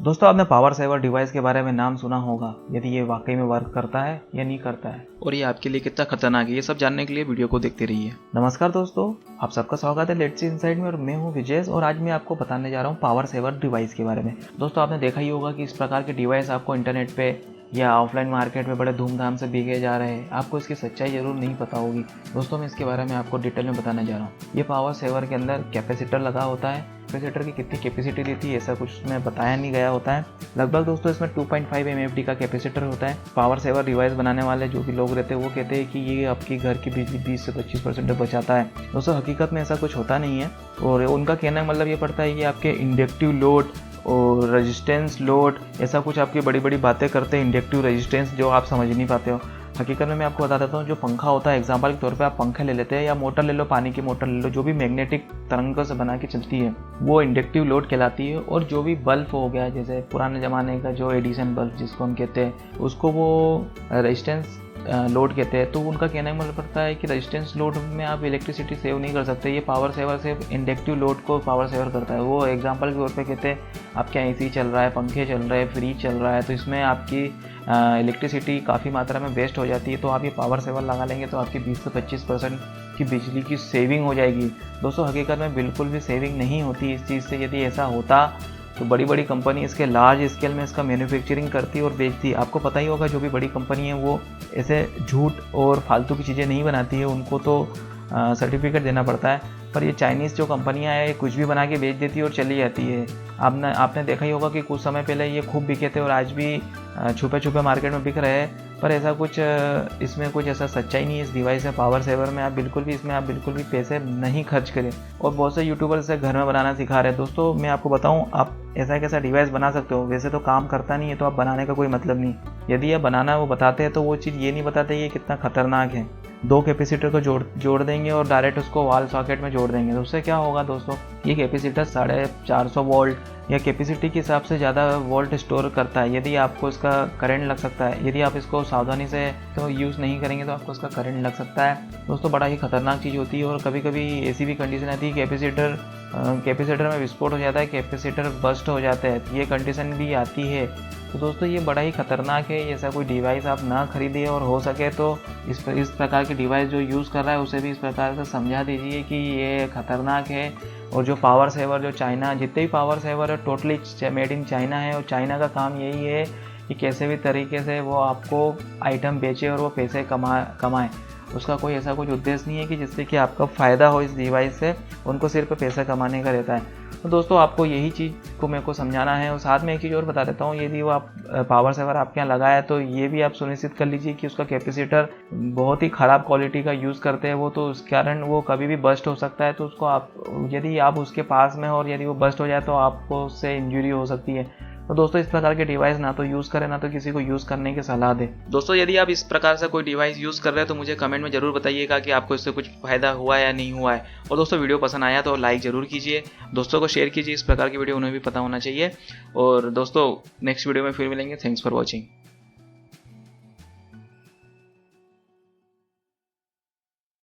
दोस्तों आपने power saver device के बारे में नाम सुना होगा, यदि ये वाकई में वर्क करता है या नहीं करता है और ये आपके लिए कितना खतरनाक है, ये सब जानने के लिए वीडियो को देखते रहिए। नमस्कार दोस्तों, आप सबका स्वागत है लेट्स सी इनसाइड में और मैं हूं विजेश और आज मैं आपको बताने जा रहा हूं पावर सेवर डिवाइस के बारे में। दोस्तों आपने देखा ही होगा कि इस प्रकार के डिवाइस आपको इंटरनेट पे या ऑफलाइन मार्केट में बड़े धूमधाम से बिके जा रहे हैं। आपको इसकी सच्चाई जरूर नहीं पता होगी। दोस्तों मैं इसके बारे में आपको डिटेल में बताने जा रहा हूँ। ये पावर सेवर के अंदर कैपेसिटर लगा होता है। कैपेसिटर की कितनी कैपेसिटी देती है ऐसा कुछ इसमें बताया नहीं गया होता है। लगभग दोस्तों इसमें 2.5 mFD का कैपेसिटर होता है। पावर सेवर डिवाइस बनाने वाले जो भी लोग रहते हैं वो कहते हैं कि ये आपकी घर की बिजली 20 से 25% बचाता है। दोस्तों हकीकत में ऐसा कुछ होता नहीं है और उनका कहना मतलब ये पड़ता है कि आपके इंडक्टिव लोड और रेजिस्टेंस लोड ऐसा कुछ आपकी बड़ी बड़ी बातें करते हैं। इंडक्टिव रेजिस्टेंस जो आप समझ नहीं पाते हो। हकीकत में मैं आपको बता देता हूँ, जो पंखा होता है एग्जांपल के तौर पे आप पंखे ले लेते हैं या मोटर ले लो, पानी की मोटर ले लो, जो भी मैग्नेटिक तरंगों से बना के चलती है वो इंडक्टिव लोड कहलाती है। और जो भी बल्ब हो गया, जैसे पुराने ज़माने का जो एडिसन बल्ब जिसको हम कहते हैं, उसको वो रेजिस्टेंस लोड कहते हैं। तो उनका कहना मतलब पड़ता है कि रेजिस्टेंस लोड में आप इलेक्ट्रिसिटी सेव नहीं कर सकते। ये पावर सेवर सिर्फ इंडक्टिव लोड को पावर सेवर करता है। वो एग्जांपल के तौर पे कहते हैं आपके एसी चल रहा है, पंखे चल रहे हैं, फ्रिज चल रहा है, तो इसमें आपकी इलेक्ट्रिसिटी काफ़ी मात्रा में वेस्ट हो जाती है। तो आप ये पावर सेवर लगा लेंगे तो आपकी 20 से 25% की बिजली की सेविंग हो जाएगी। दोस्तों हकीकत में बिल्कुल भी सेविंग नहीं होती इस चीज़ से। यदि ऐसा होता तो बड़ी बड़ी कंपनी इसके लार्ज स्केल में इसका मैन्युफैक्चरिंग करती और बेचती। आपको पता ही होगा जो भी बड़ी कंपनी है वो ऐसे झूठ और फालतू की चीज़ें नहीं बनाती है, उनको तो सर्टिफिकेट देना पड़ता है। पर ये चाइनीज़ जो कंपनियां हैं कुछ भी बना के बेच देती है और चली जाती है। आपने देखा ही होगा कि कुछ समय पहले ये खूब बिके थे और आज भी छुपे छुपे मार्केट में बिक रहे हैं। पर ऐसा कुछ इसमें कुछ ऐसा सच्चाई नहीं है इस डिवाइस में, पावर सेवर में। आप बिल्कुल भी पैसे नहीं खर्च करें। और बहुत से यूट्यूबर्स से घर में बनाना सिखा रहे हैं। दोस्तों मैं आपको बताऊं, आप ऐसा एक ऐसा डिवाइस बना सकते हो। वैसे तो काम करता नहीं है तो आप बनाने का कोई मतलब नहीं। यदि आप बनाना वो बताते हैं तो वो चीज़ ये नहीं बताते ये कितना खतरनाक है। 2 कैपेसिटर को जोड़ देंगे और डायरेक्ट उसको वॉल सॉकेट में जोड़ देंगे। तो उससे क्या होगा दोस्तों, ये कैपेसिटर 450 वोल्ट या कैपेसिटी के हिसाब से ज़्यादा वोल्ट स्टोर करता है। यदि आपको इसका करंट लग सकता है, यदि आप इसको सावधानी से तो यूज़ नहीं करेंगे तो आपको इसका करंट लग सकता है। दोस्तों बड़ा ही खतरनाक चीज़ होती है। और कभी कभी ऐसी भी कंडीशन आती है कैपेसिटर में विस्फोट हो जाता है, कैपेसिटर बस्ट हो जाता है, ये कंडीशन भी आती है। तो दोस्तों ये बड़ा ही खतरनाक है। ऐसा कोई डिवाइस आप ना खरीदिए और हो सके तो इस प्रकार की डिवाइस जो यूज़ कर रहा है उसे भी इस प्रकार से समझा दीजिए कि ये खतरनाक है। और जो पावर सेवर जो चाइना, जितने भी पावर सेवर है टोटली मेड इन चाइना है और चाइना का काम यही है कि कैसे भी तरीके से वो आपको आइटम बेचे और वो पैसे कमाए। उसका कोई ऐसा कुछ उद्देश्य नहीं है कि जिससे कि आपका फ़ायदा हो इस डिवाइस से, उनको सिर्फ पैसा कमाने का रहता है। तो दोस्तों आपको यही चीज़ को मेरे को समझाना है। और साथ में एक चीज़ और बता देता हूँ, यदि वो आप पावर सेवर आपके यहाँ लगाया तो ये भी आप सुनिश्चित कर लीजिए कि उसका कैपेसिटर बहुत ही ख़राब क्वालिटी का यूज़ करते हैं वो, तो उस कारण वो कभी भी बस्ट हो सकता है। तो उसको आप यदि आप उसके पास में हो और यदि वो बस्ट हो जाए तो आपको उससे इंजरी हो सकती है। तो दोस्तों इस प्रकार के डिवाइस ना तो यूज़ करें ना तो किसी को यूज़ करने की सलाह दें। दोस्तों यदि आप इस प्रकार से कोई डिवाइस यूज़ कर रहे हैं तो मुझे कमेंट में ज़रूर बताइएगा कि आपको इससे कुछ फ़ायदा हुआ है या नहीं हुआ है। और दोस्तों वीडियो पसंद आया तो लाइक ज़रूर कीजिए, दोस्तों को शेयर कीजिए, इस प्रकार की वीडियो उन्हें भी पता होना चाहिए। और दोस्तों नेक्स्ट वीडियो में फिर मिलेंगे। Thanks for watching.